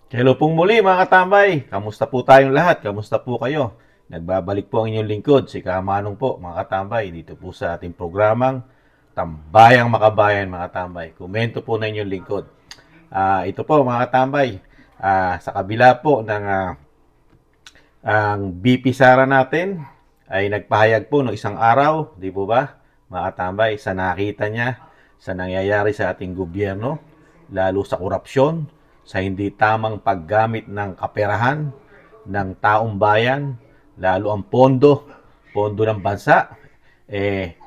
Hello pong muli mga katambay. Kamusta po tayong lahat? Kamusta po kayo? Nagbabalik po ang inyong lingkod, si Kamanong po mga katambay, dito po sa ating programang Tambayang Makabayan mga katambay. Komento po na inyong lingkod. Ito po mga katambay, sa kabila po ng ang BP Sara natin ay nagpahayag po ng isang araw, di po ba mga katambay, sa nakita niya sa nangyayari sa ating gobyerno, lalo sa korupsyon, sa hindi tamang paggamit ng kaperahan ng taong bayan, lalo ang pondo ng bansa,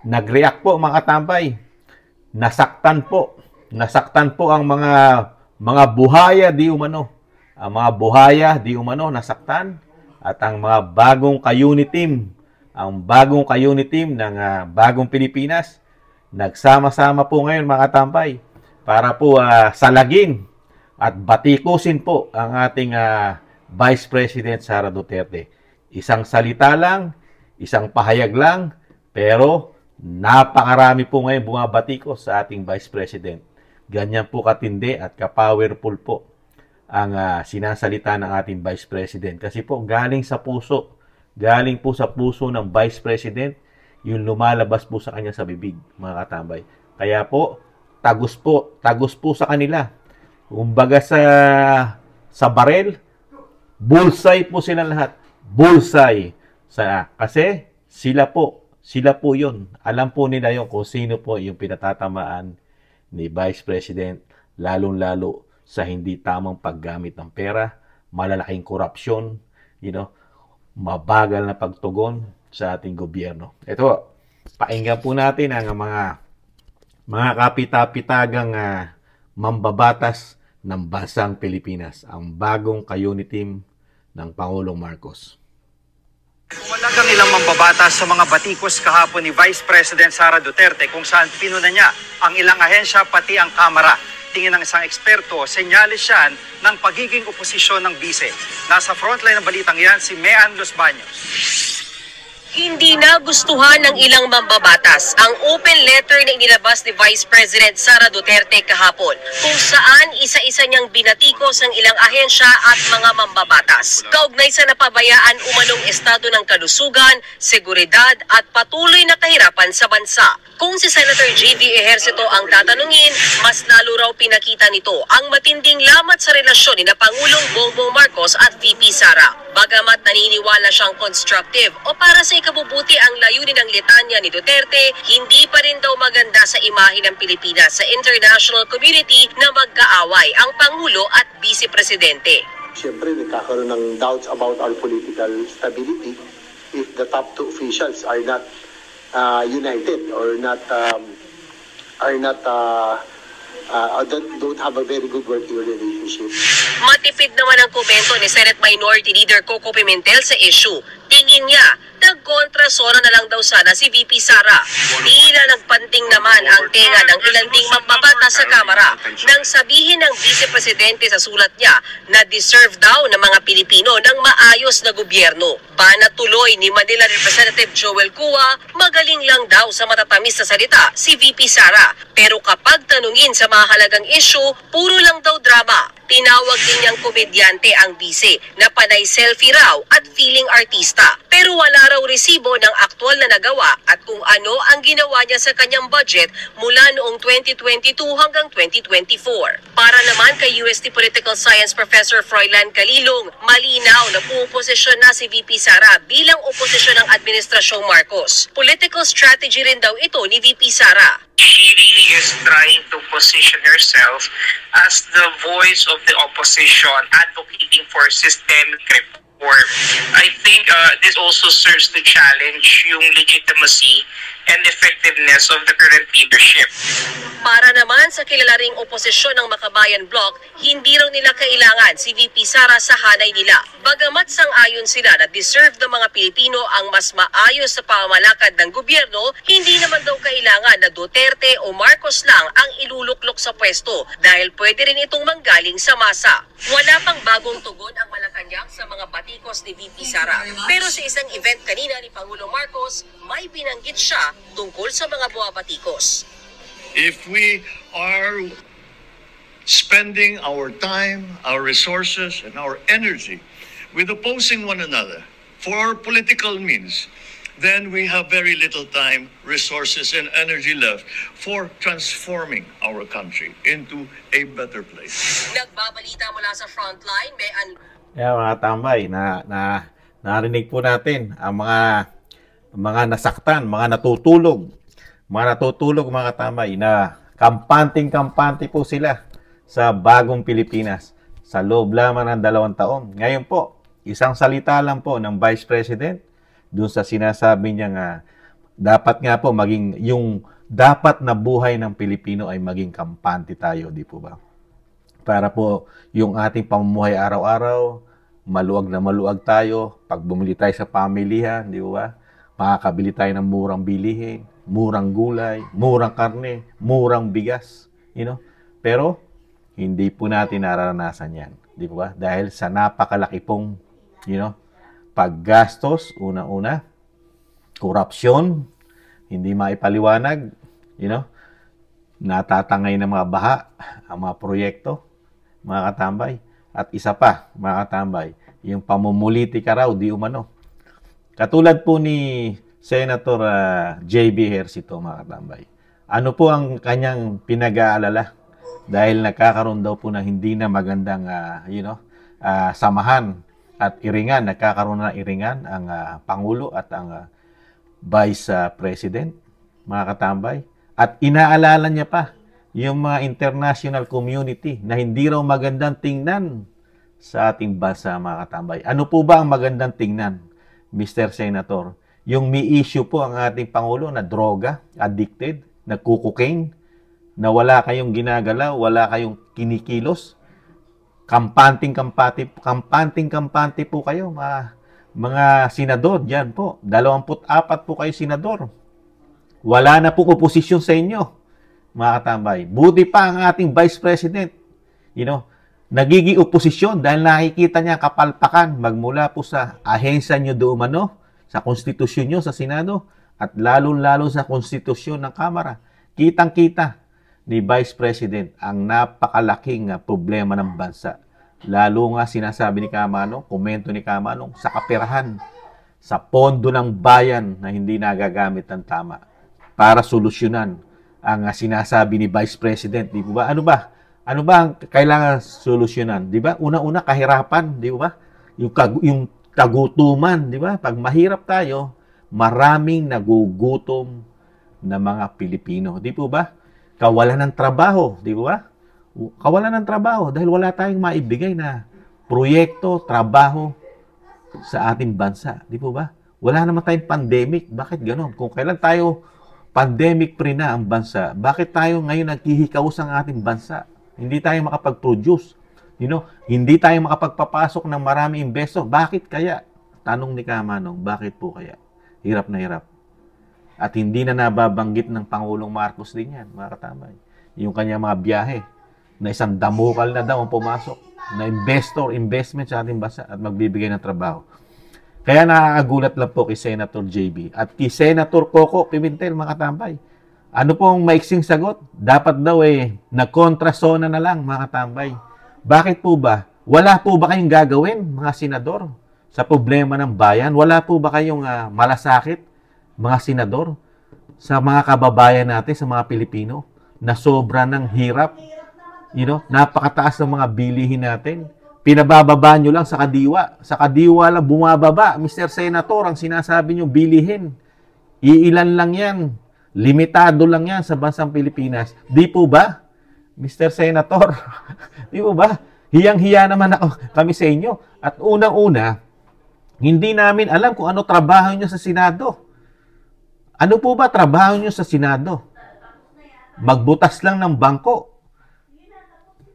nag-react po mga katambay. Nasaktan po ang mga buhaya di umano. Ang mga buhaya di umano nasaktan, at ang mga bagong ka-unit team ng Bagong Pilipinas nagsama-sama po ngayon mga katambay para po salagin at batikusin po ang ating Vice President Sara Duterte. Isang salita lang, isang pahayag lang, pero napakarami po ngayon bumabatikos sa ating Vice President. Ganyan po katindi at ka-powerful po ang sinasalita ng ating Vice President. Kasi po galing sa puso ng Vice President yung lumalabas po sa kanya sa bibig, mga katambay. Kaya po, tagos po sa kanila. Kumbaga sa barel, bullseye po sila lahat. Bullseye. Kasi sila po yun. Alam po nila yun kung sino po yung pinatatamaan ni Vice President, lalong-lalo sa hindi tamang paggamit ng pera, malalaking korupsyon, mabagal na pagtugon sa ating gobyerno. Ito, pakinggan po natin ang mga kapitapitagang mambabatas ng bansang Pilipinas, ang bagong ka-unit team ng Pangulong Marcos. Wala ilang mambabatas sa mga batikos kahapon ni Vice President Sara Duterte kung saan pinuna niya ang ilang ahensya pati ang Kamara. Tingin ng isang eksperto, senyales yan ng pagiging oposisyon ng bise. Nasa frontline ng balitang yan si Mean Los Baños. Hindi nagustuhan ng ilang mambabatas ang open letter na inilabas ni Vice President Sara Duterte kahapon, kung saan isa-isa niyang binatikos ang ilang ahensya at mga mambabatas. Kaugnay sa napabayaan umanong estado ng kalusugan, seguridad at patuloy na kahirapan sa bansa. Kung si Senator J.V. Ejercito ang tatanungin, mas lalo raw pinakita nito ang matinding lamat sa relasyon ni Pangulong Bongbong Marcos at VP Sara. Bagamat naniniwala siyang constructive o para sa ikabubuti ang layunin ng litanya ni Duterte, hindi pa rin daw maganda sa imahe ng Pilipinas sa international community na magkaaway ang Pangulo at Vice Presidente. Siyempre, nagkakaroon ng doubts about our political stability if the top two officials are not united or don't have a very good working relationship. Matipid naman ang komento ni Senate Minority Leader Coco Pimentel sa issue. Tingin niya, nagkontrasora na lang daw sana si VP Sara. Tila nagpanting naman ang tenga ng ilang ding mambabatas sa Kamara nang sabihin ng Vice Presidente sa sulat niya na deserve daw ng mga Pilipino ng maayos na gobyerno. Banat tuloy ni Manila Representative Joel Cua, magaling lang daw sa matatamis na salita si VP Sara. Pero kapag tanungin sa mahalagang issue, puro lang daw drama. Tinawag din niyang komedyante ang bise na panay selfie raw at feeling artista. Pero wala raw resibo ng aktwal na nagawa at kung ano ang ginawa niya sa kanyang budget mula noong 2022 hanggang 2024. Para naman kay UST Political Science Professor Froilan Calilong, malinaw na puposisyon na si VP Sara bilang oposisyon ng Administrasyong Marcos. Political strategy rin daw ito ni VP Sara. She really is trying to position herself as the voice of the opposition, advocating for systemic reform. I think this also serves to challenge yung legitimacy and effectiveness of the current leadership. Para naman sa kilalaring oposisyon ng Makabayan Bloc, hindi raw nila kailangan si VP Sara sa hanay nila. Bagamat sang-ayon sila na deserve ng mga Pilipino ang mas maayos sa pamamalakad ng gobyerno, hindi naman daw kailangan na Duterte o Marcos lang ang iluluklok sa pwesto dahil pwede rin itong manggaling sa masa. Wala pang bagong tugon ang Malacanang sa mga batikos ni VP Sara. Pero sa isang event kanina ni Pangulong Marcos, may binanggit siya tungkol sa mga buwabatikos. If we are spending our time, our resources, and our energy with opposing one another for political means, then we have very little time, resources, and energy left for transforming our country into a better place. Nagbabalita mula sa frontline, may Mga tambay, narinig po natin ang mga nasaktan, mga natutulog mga tambay na kampante po sila sa bagong Pilipinas sa loob lamang ng 2 taon. Ngayon po, isang salita lang po ng Vice President doon sa sinasabi niya nga dapat nga po maging yung dapat na buhay ng Pilipino ay maging kampante tayo, di po ba? Para po yung ating pamumuhay araw-araw, maluwag na maluwag tayo. Pag bumili tayo sa pamilihan, di ba? Makakabili tayo ng murang bilihin, murang gulay, murang karne, murang bigas. Pero, hindi po natin nararanasan yan. Di ba? Dahil sa napakalaki pong, paggastos, una-una, korupsyon, hindi maipaliwanag, natatangay ng mga baha, ang mga proyekto, mga katambay. At isa pa, mga katambay, yung pamumulitika raw, di umano. Katulad po ni Senator J.B. Ejercito, mga katambay. Ano po ang kanyang pinag-aalala? Dahil nagkakaroon daw po na hindi na magandang, samahan at iringan. Nagkakaroon na iringan ang Pangulo at ang Vice President, mga katambay. At inaalala niya pa yung mga international community na hindi raw magandang tingnan sa ating bansa, mga katambay. Ano po ba ang magandang tingnan, Mr. Senator? Yung may issue po ang ating Pangulo na droga, addicted, nagkukokaine, na wala kayong ginagalaw, wala kayong kinikilos. Kampante po kayo, mga senador, dyan po. 24 po kayo senador. Wala na po oposisyon sa inyo, mga katambay. Buti pa ang ating Vice President, nagiging oposisyon dahil nakikita niya kapalpakan magmula po sa ahensya nyo doon sa konstitusyon nyo sa Senado at lalo-lalo sa konstitusyon ng Kamara. Kitang-kita ni Vice President ang napakalaking problema ng bansa. Lalo nga sinasabi ni Kamanong, komento ni Kamanong, sa kaperahan, sa pondo ng bayan na hindi nagagamit ng tama para solusyonan ang sinasabi ni Vice President, di ba? Ano ba ang kailangan solusyonan, di ba? Una-una kahirapan, di ba? Yung kagutuman, di ba? Pag mahirap tayo, maraming nagugutom na mga Pilipino, di po ba? Kawalan ng trabaho, di ba? Kawalan ng trabaho dahil wala tayong maibigay na proyekto, trabaho sa ating bansa, di po ba? Wala naman tayong pandemic, bakit gano'n? Kung kailan tayo pandemic-free na ang bansa, bakit tayo ngayon naghihikaos ang ating bansa? Hindi tayo makapag-produce. Hindi tayo makapagpapasok ng maraming investor. Bakit kaya? Tanong ni Kamanong, bakit po kaya? Hirap na hirap. At hindi na nababanggit ng Pangulong Marcos din yan, mga katambay. Yung kanyang mga biyahe, na isang damukal na daw ang pumasok, na investment sa ating bansa at magbibigay ng trabaho. Kaya nakakagulat lang po kay Senator JB at kay Senator Coco Pimentel, mga katambay. Ano pong maiksing sagot? Dapat daw nagkontrasona na lang, mga katambay. Bakit po ba? Wala po ba kayong gagawin, mga senador, sa problema ng bayan? Wala po ba kayong malasakit, mga senador, sa mga kababayan natin, sa mga Pilipino, na sobra ng hirap? Napakataas ng mga bilihin natin. Pinabababa nyo lang sa kadiwa. Sa kadiwa lang bumababa. Mr. Senator, ang sinasabi nyo, bilihin. Iilan lang yan. Limitado lang yan sa bansang Pilipinas. Di po ba, Mr. Senator? Di po ba? Hiyang-hiya naman kami sa inyo. At unang-una, hindi namin alam kung ano trabaho nyo sa Senado. Ano po ba trabaho nyo sa Senado? Magbutas lang ng bangko.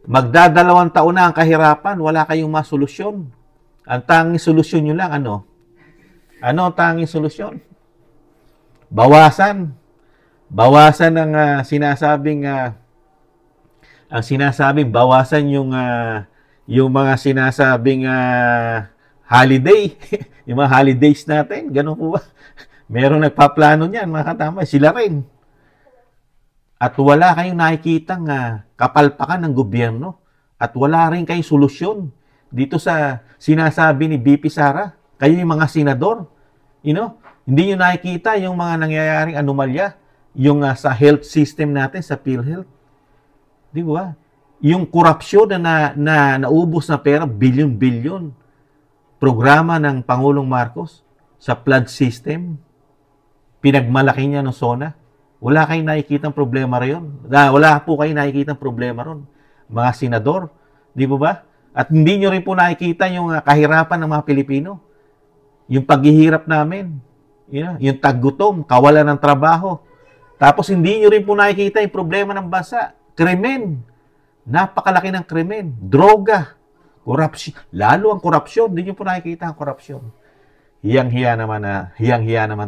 Magdadalawang taon na ang kahirapan, wala kayong masolusyon. Ang tanging solusyon nyo lang, ano? Ano ang tanging solusyon? Bawasan. Bawasan ang bawasan yung mga sinasabing holiday. Yung mga holidays natin, ganun po ba? Merong nagpaplano niyan, mga katambay, sila rin. at wala kayong nakikitang kapalpakan ng gobyerno at wala rin kayong solusyon dito sa sinasabi ni BP Sara. Kayo yung mga senador, hindi nyo nakikita yung mga nangyayaring anomalya, yung sa health system natin, sa PhilHealth. Di ba? Yung korupsyon na naubos na pera, bilyon-bilyon. Programa ng Pangulong Marcos sa flood system, pinagmalaki niya ng SONA. Wala kayong nakikitang problema rin. Wala po kayong nakikitang problema ron, mga senador. Di ba? At hindi nyo rin po nakikita yung kahirapan ng mga Pilipino. Yung paghihirap namin. Yung taggutom, kawalan ng trabaho. Tapos hindi nyo rin po nakikita yung problema ng bansa. Krimen. Napakalaki ng krimen. Droga. Korupsyon. Lalo ang korupsyon. Hindi nyo po nakikita ang korupsyon. Hiyang-hiya naman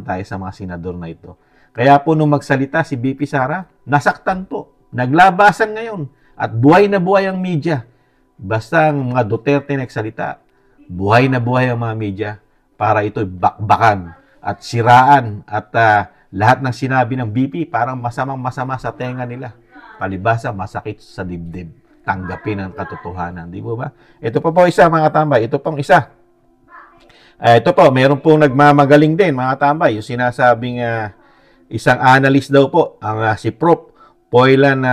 tayo sa mga senador na ito. Kaya po nung magsalita si BP Sara, nasaktan po. Naglabasan ngayon. At buhay na buhay ang media. Basta ang mga Duterte nagsalita, buhay na buhay ang mga media para ito'y bakbakan at siraan at lahat ng sinabi ng BP parang masamang-masama sa tenga nila. Palibasa, masakit sa dibdib. Tanggapin ang katotohanan. Di ba? Ito pa po isa, mga tambay. Ito pong isa. Ito po, meron pong nagmamagaling din, mga tambay. Yung sinasabing isang analyst daw po, ang si Prof. Poylan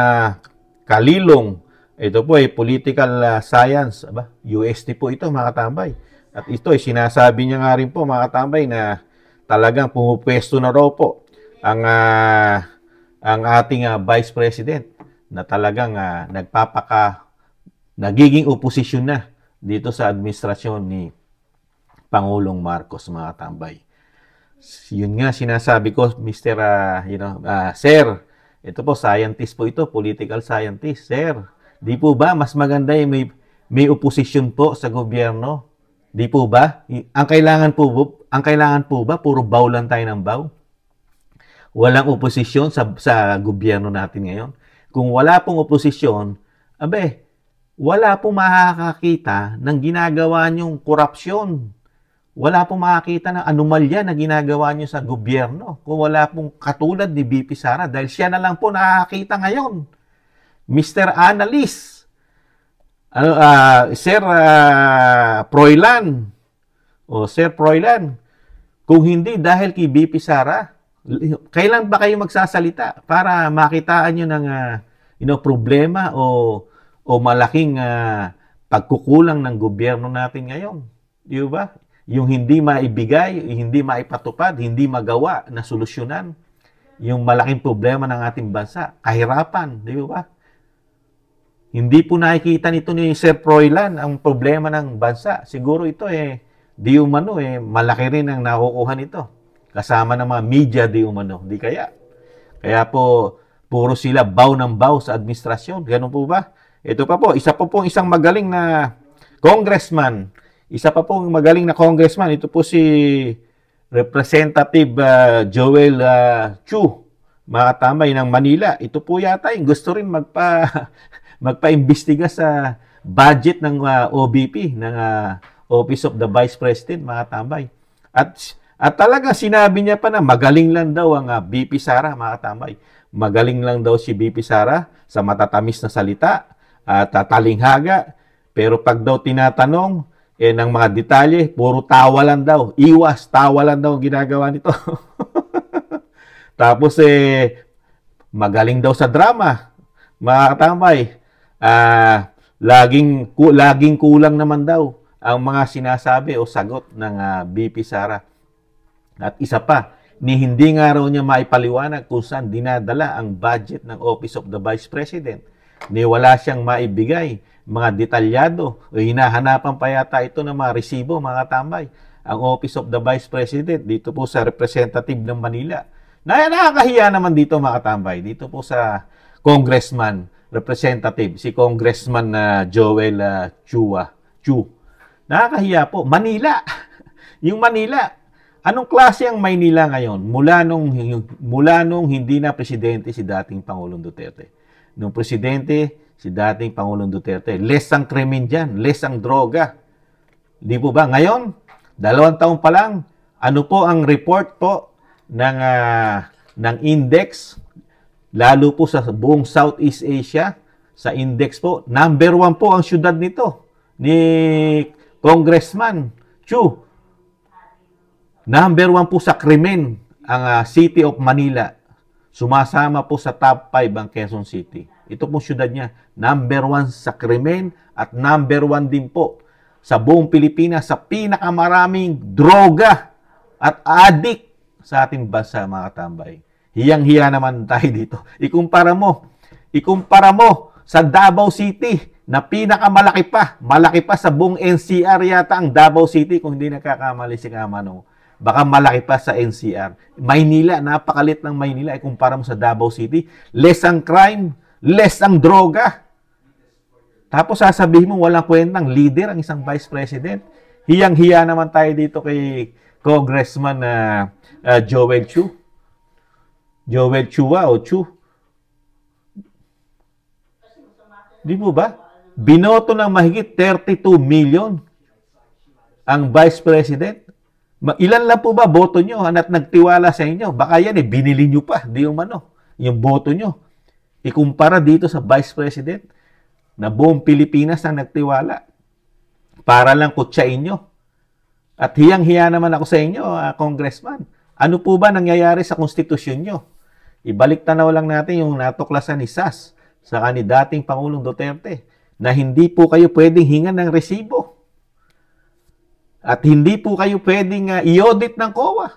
Kalilong. Ito po ay political science. UST po ito, mga tambay. At ito ay sinasabi niya nga rin po, mga tambay, na talagang pumupwesto na raw po ang ating Vice President na talagang nagiging oposisyon na dito sa administrasyon ni Pangulong Marcos, mga tambay. Yun nga sinasabi ko, Mr. Sir, ito po, scientist po ito, political scientist. Sir, di po ba mas maganda yung may oposisyon po sa gobyerno? Di po ba? Ang kailangan po ba puro baw lang tayo ng baw? Walang oposisyon sa gobyerno natin ngayon. Kung wala pong oposisyon, wala pong makakakita ng ginagawa niyong korupsyon. Wala pong makakita ng anomalya na ginagawa niyo sa gobyerno. Kung wala pong katulad ni BP Sara, dahil siya na lang po nakakita ngayon. Mr. Analyst, Sir Froilan, Sir Froilan, kung hindi dahil kay BP Sara, kailan ba kayo magsasalita para makitaan nyo ng problema o malaking pagkukulang ng gobyerno natin ngayon? Di ba? Yung hindi maibigay, hindi maipatupad, hindi magawa na solusyonan yung malaking problema ng ating bansa, kahirapan, di ba? Hindi po nakikita nito ni Sir Froilan ang problema ng bansa. Siguro ito di umano malaki rin ang nakukuha nito. Kasama ng mga media di umano. Di kaya. Kaya po, puro sila baw ng baw sa administrasyon. Ganun po ba? Ito pa po, isa po pong isang magaling na congressman. Isa pa pong magaling na congressman. Ito po si Representative Joel Chu, mga tambay ng Manila. Ito po yata yung gusto rin magpa-imbestiga sa budget ng OBP, ng Office of the Vice President, mga tambay. At talaga sinabi niya pa na magaling lang daw ang BP Sara, mga tambay. Magaling lang daw si BP Sara sa matatamis na salita at talinghaga. Pero pag daw tinatanong ng mga detalye, puro tawa lang daw. Iwas, tawa lang daw ang ginagawa nito. Tapos magaling daw sa drama, mga katambay. Laging kulang naman daw ang mga sinasabi o sagot ng BP Sara. At isa pa, hindi nga raw niya maipaliwanag kung saan dinadala ang budget ng Office of the Vice President. Wala siyang maibigay mga detalyado o hinahanapan pa yata ito ng mga resibo, mga tambay. Ang Office of the Vice President dito po sa Representative ng Manila. Nakakahiya naman dito, mga tambay. Dito po sa Congressman Representative, si Congressman Joel Chu. Nakakahiya po. Manila. Yung Manila. Anong klase ang Maynila ngayon? Mula nung hindi na presidente si dating Pangulong Duterte. Nung presidente si dating Pangulong Duterte, less ang krimen dyan, less ang droga. Di po ba? Ngayon, 2 taon pa lang, ano po ang report po ng index lalo po sa buong Southeast Asia, sa index po, number 1 po ang syudad nito ni Congressman Chu. Number 1 po sa krimen ang City of Manila. Sumasama po sa top 5 ang Quezon City. Ito pong syudad niya, number 1 sa krimen at number 1 din po sa buong Pilipinas sa pinakamaraming droga at adik sa ating bansa, mga tambay. Hiyang-hiya naman tayo dito. Ikumpara mo sa Davao City na pinakamalaki pa. Malaki pa sa buong NCR yata ang Davao City kung hindi nagkakamali si Kamano. Baka malaki pa sa NCR. Maynila, napakalit ng Maynila. Ikumpara mo sa Davao City. Less ang crime, less ang droga. Tapos sasabihin mo walang kwentang leader ang isang vice president. Hiyang-hiya naman tayo dito kay Congressman Joel Chu. Joel Chua o Chu. Di po ba? Binoto ng mahigit 32 million ang Vice President. Ilan lang po ba boto nyo at nagtiwala sa inyo? Baka yan binili nyo pa. Di yung boto nyo. Ikumpara dito sa Vice President na buong Pilipinas ang nagtiwala para lang kutsain nyo. At hiyang-hiya naman ako sa inyo, Congressman. Ano po ba nangyayari sa konstitusyon nyo? Ibalik tanaw lang natin yung natuklasan ni SAS sa ni dating Pangulong Duterte na hindi po kayo pwedeng hingan ng resibo. At hindi po kayo pwedeng i-audit ng COA.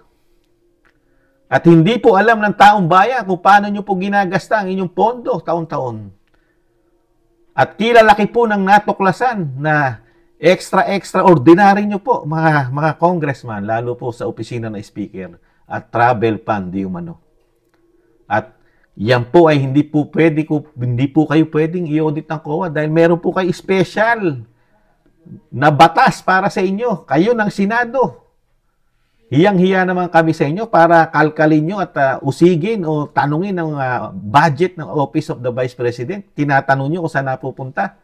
At hindi po alam ng taong bayan kung paano nyo po ginagasta ang inyong pondo taon-taon. At kilalaki po ng natuklasan na extraordinary nyo po, mga congressman, lalo po sa opisina ng speaker at travel fund, di umano. At yan po ay hindi po kayo pwedeng i-audit ng COA dahil meron po kayo special na batas para sa inyo. Kayo ng Senado. Hiyang-hiya naman kami sa inyo para kalkalin nyo at usigin o tanungin ang budget ng Office of the Vice President. Tinatanong nyo kung saan napupunta.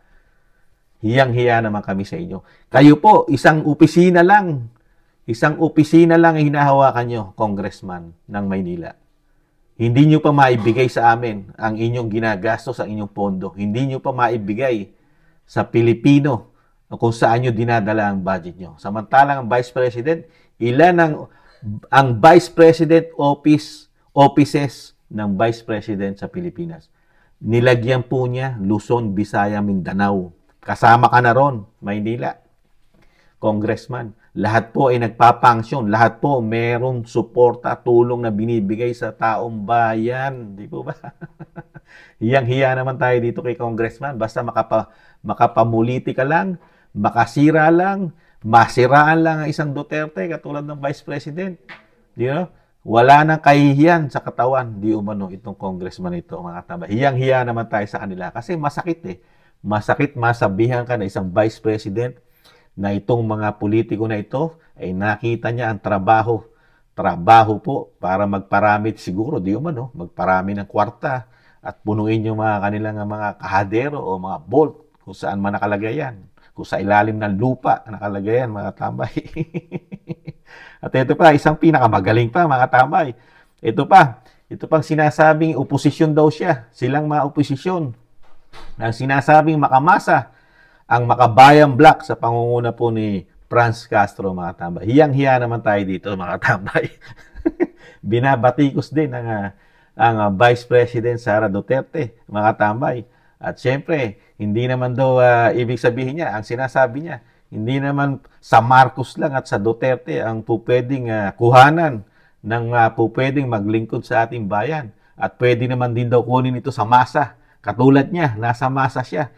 Hiyang-hiya naman kami sa inyo. Kayo po, isang opisina lang ang hinahawakan nyo, Congressman ng Maynila. Hindi nyo pa maibigay sa amin ang inyong ginagastos sa inyong pondo. Hindi nyo pa maibigay sa Pilipino kung saan nyo dinadala ang budget nyo. Samantalang ang Vice President, ilan ang Vice President offices ng Vice President sa Pilipinas. Nilagyan po niya Luzon, Visayas, Mindanao. Kasama ka na ron, Maynila. Congressman, lahat po ay nagpapangsyon. Lahat po merong suporta, tulong na binibigay sa taong bayan. Di po ba? Hiyang-hiya naman tayo dito kay Congressman. Basta makapamuliti ka lang, makasira lang, masiraan lang ang isang Duterte katulad ng Vice President. You know? Wala nang kahihiyan sa katawan. Di umano itong Congressman ito, mga taba. Hiyang-hiya naman tayo sa kanila. Kasi masakit Masakit masabihan ka na isang Vice President na itong mga politiko na ito ay nakita niya ang trabaho po para magparami siguro, di umano, magparami ng kwarta at punuin yung mga kanilang mga kahadero o mga vault kung saan man nakalagay yan. Kung sa ilalim ng lupa nakalagay yan, mga tambay. At ito pa, isang pinakamagaling pa, mga tambay. Ito pang sinasabing oposisyon daw siya. Silang mga oposisyon. Ang sinasabing makamasa ang Makabayan Black sa pangunguna po ni Franz Castro, mga tambay. Hiyang-hiya naman tayo dito, mga tambay. Binabatikos din ang Vice President Sara Duterte, mga tambay. At syempre, hindi naman daw ibig sabihin niya, ang sinasabi niya, hindi naman sa Marcos lang at sa Duterte ang pupwedeng kuhanan ng pupwedeng maglingkod sa ating bayan. At pwede naman din daw kunin ito sa masa. Katulad niya, nasa masa siya.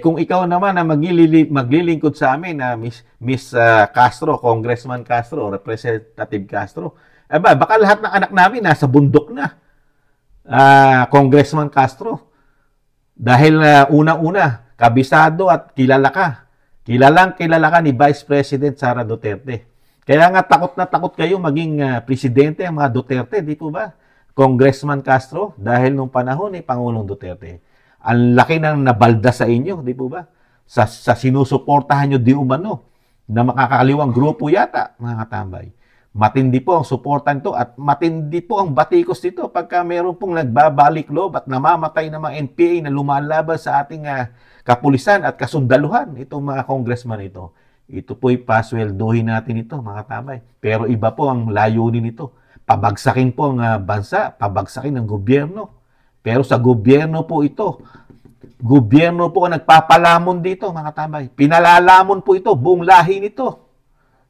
Kung ikaw naman na maglilingkod sa amin na Miss Castro, Congressman Castro, Representative Castro, baka lahat ng anak namin nasa bundok na, Congressman Castro. Dahil unang-una, kabisado at kilala ka. Kilala ka ni Vice President Sara Duterte. Kaya nga takot na takot kayo maging presidente ang mga Duterte, di po ba? Congressman Castro, dahil nung panahon ni Pangulong Duterte. Ang laki ng nabalda sa inyo, di po ba? Sa sinusuportahan nyo di umano na makakaliwang grupo yata, mga katambay. Matindi po ang suporta nito at matindi po ang batikos nito pagka meron pong nagbabalik loob at namamatay ng mga NPA na lumalaban sa ating kapulisan at kasundaluhan. Itong mga congressman ito. Ito po'y pasweldohin natin ito, mga tambay. Pero iba po ang layunin nito. Pabagsakin po ang bansa, pabagsakin ang gobyerno. Pero sa gobyerno po ito, gobyerno po ang nagpapalamon dito, mga tambay. Pinalalamon po ito, buong lahi nito.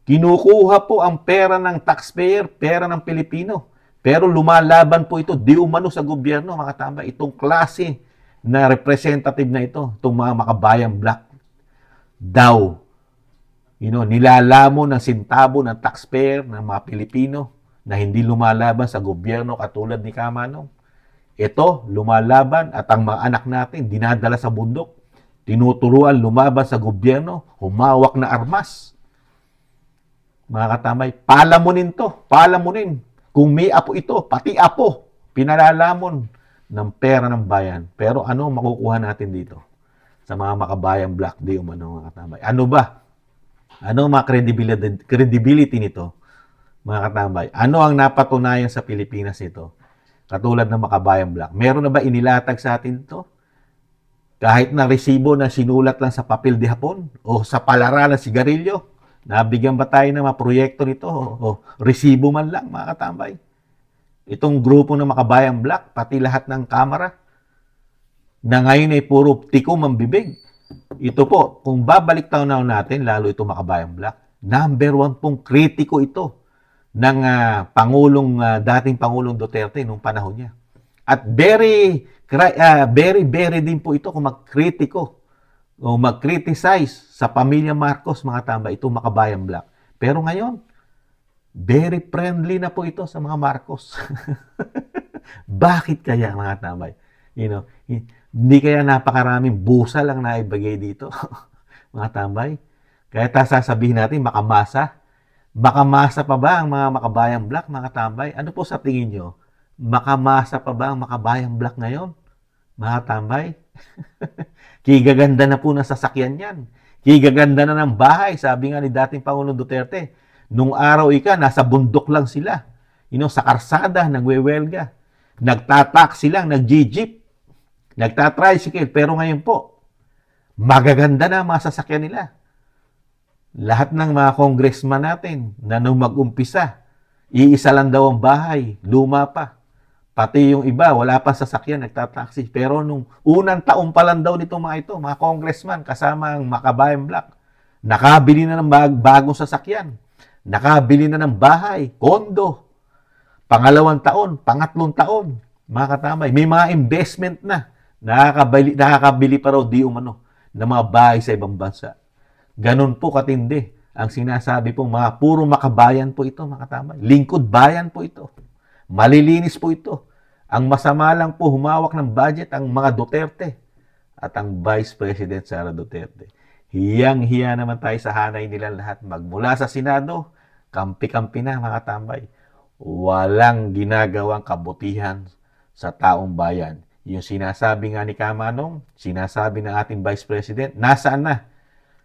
Kinukuha po ang pera ng taxpayer, pera ng Pilipino. Pero lumalaban po ito, di umano sa gobyerno, mga tambay. Itong klase na representative na ito, itong mga makabayang black daw. Nilalamon ng sintabo ng taxpayer ng mga Pilipino na hindi lumalaban sa gobyerno katulad ni Kamanong. Ito, lumalaban at ang mga anak natin dinadala sa bundok. Tinuturuan lumaban sa gobyerno, humawak na armas. Mga katamay, palamunin to, palamunin. Kung may apo ito, pati apo, pinalalamon ng pera ng bayan. Pero ano makukuha natin dito? Sa mga makabayang black day umano, mga katamay. Ano ba? Ano mga credibility nito, mga katamay? Ano ang napatunayan sa Pilipinas ito? Katulad ng makabayang black. Meron na ba inilatag sa atin ito? Kahit na resibo na sinulat lang sa papel de hapon o sa palara ng sigarilyo, nabigyan ba tayo ng mga proyekto nito o resibo man lang, mga katambay? Itong grupo ng makabayang black, pati lahat ng kamera, na ngayon ay puro tikom ang bibig. Ito po, kung babalik tanaw natin, lalo ito makabayang black, number 1 pong kritiko ito ng dating Pangulong Duterte nung panahon niya. At very din po ito kung magkritiko o mag-criticize sa pamilya Marcos, mga tambay, ito makabayang black. Pero ngayon, very friendly na po ito sa mga Marcos. Bakit kaya, mga tambay? Hindi kaya napakaraming busa lang na ibagay dito, mga tambay? Kaya sasabihin natin, makamasa. Makamasa pa ba ang mga makabayang black, mga tambay? Ano po sa tingin nyo? Makamasa pa ba ang makabayang black ngayon, mga tambay? Kigaganda na po ng sasakyan yan. Kigaganda na ng bahay. Sabi nga ni dating Pangulong Duterte, nung araw nasa bundok lang sila. Sa karsada, nagwewelga. Nagtataksi lang, nag-jeep. Nagtatricycle. Pero ngayon po, magaganda na ang mga sasakyan nila. Lahat ng mga congressman natin na nung mag-umpisa, iisa lang daw ang bahay, luma pa. Pati yung iba, wala pa sasakyan, nagtataksi. Pero nung unang taon pa lang daw nito mga congressman, kasama ang makabayang black, nakabili na ng bagong sasakyan. Nakabili na ng bahay, kondo. Pangalawang taon, pangatlong taon, mga katamay. May mga investment na. Nakakabili pa raw di umano ng mga bahay sa ibang bansa. Ganon po katindi ang sinasabi po mga puro makabayan po ito, mga katamay. Lingkod bayan po ito. Malilinis po ito. Ang masama lang po humawak ng budget ang mga Duterte at ang Vice President Sara Duterte. Hiyang-hiya naman tayo sa hanay nila lahat. Magmula sa Senado, kampi-kampi na, mga tambay. Walang ginagawang kabutihan sa taong bayan. Yung sinasabi nga ni Kamanong, sinasabi ng ating Vice President, nasaan na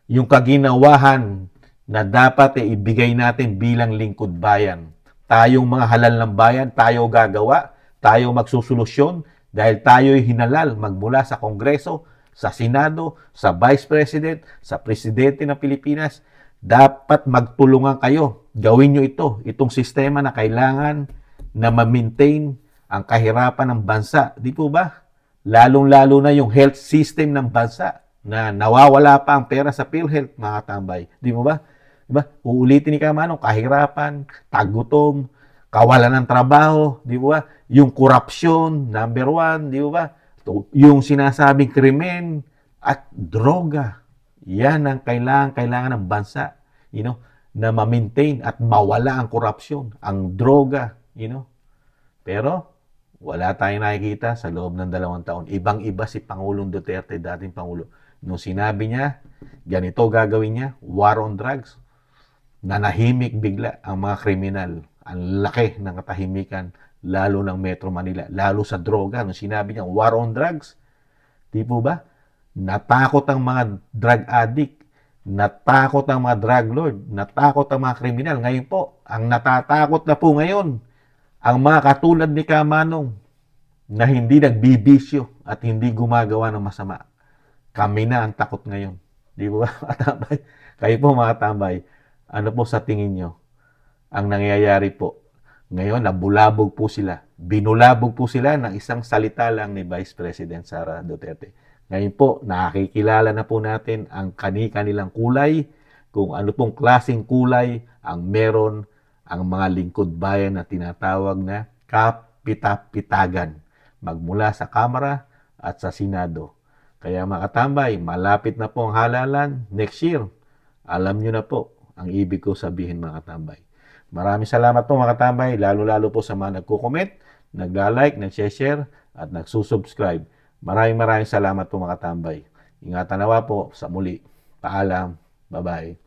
yung kaginawahan na dapat ibigay natin bilang lingkod bayan. Tayong mga halal ng bayan, tayo gagawa, tayo magsusolusyon dahil tayo'y hinalal magmula sa Kongreso, sa Senado, sa Vice President, sa Presidente ng Pilipinas. Dapat magtulungan kayo. Gawin nyo itong sistema na kailangan na ma-maintain ang kahirapan ng bansa. Di po ba? Lalong-lalo na yung health system ng bansa na nawawala pa ang pera sa PhilHealth, mga tambay. Di mo ba? Diba? Uulitin ni Kamanong, kahirapan, tagutom, kawalan ng trabaho, di ba? Yung corruption, number 1, di ba? Yung sinasabing krimen at droga. Yan ang kailangan ng bansa, na ma-maintain at mawala ang corruption, ang droga, Pero wala tayong nakikita sa loob ng 2 taon. Ibang-iba si Pangulong Duterte, dating Pangulo. Nung sinabi niya, ganito gagawin niya, war on drugs, nanahimik bigla ang mga kriminal. Ang laki ng katahimikan, lalo ng Metro Manila, lalo sa droga. Nung sinabi niya, war on drugs, di po ba? Natakot ang mga drug addict. Natakot ang mga drug lord, natakot ang mga kriminal. Ngayon po, ang natatakot na po ngayon, ang mga katulad ni Kamanong na hindi nagbibisyo at hindi gumagawa ng masama. Kami na ang takot ngayon. Di ba mga tambay? Kayo po mga tambay, ano po sa tingin nyo ang nangyayari po? Ngayon, nabulabog po sila. Binulabog po sila ng isang salita lang ni Vice President Sara Duterte. Ngayon po, nakikilala na po natin ang kanilang kulay, kung ano pong klaseng kulay ang meron ang mga lingkod bayan na tinatawag na kapitapitagan, magmula sa Kamara at sa Senado. Kaya mga katambay, malapit na po ang halalan next year. Alam nyo na po ang ibig ko sabihin mga katambay. Maraming salamat po mga katambay, lalo-lalo po sa mga nagko-comment, nagla-like, nag-share at nagsusubscribe. Maraming salamat po mga katambay. Ingatan nawa po sa muli. Paalam. Bye-bye.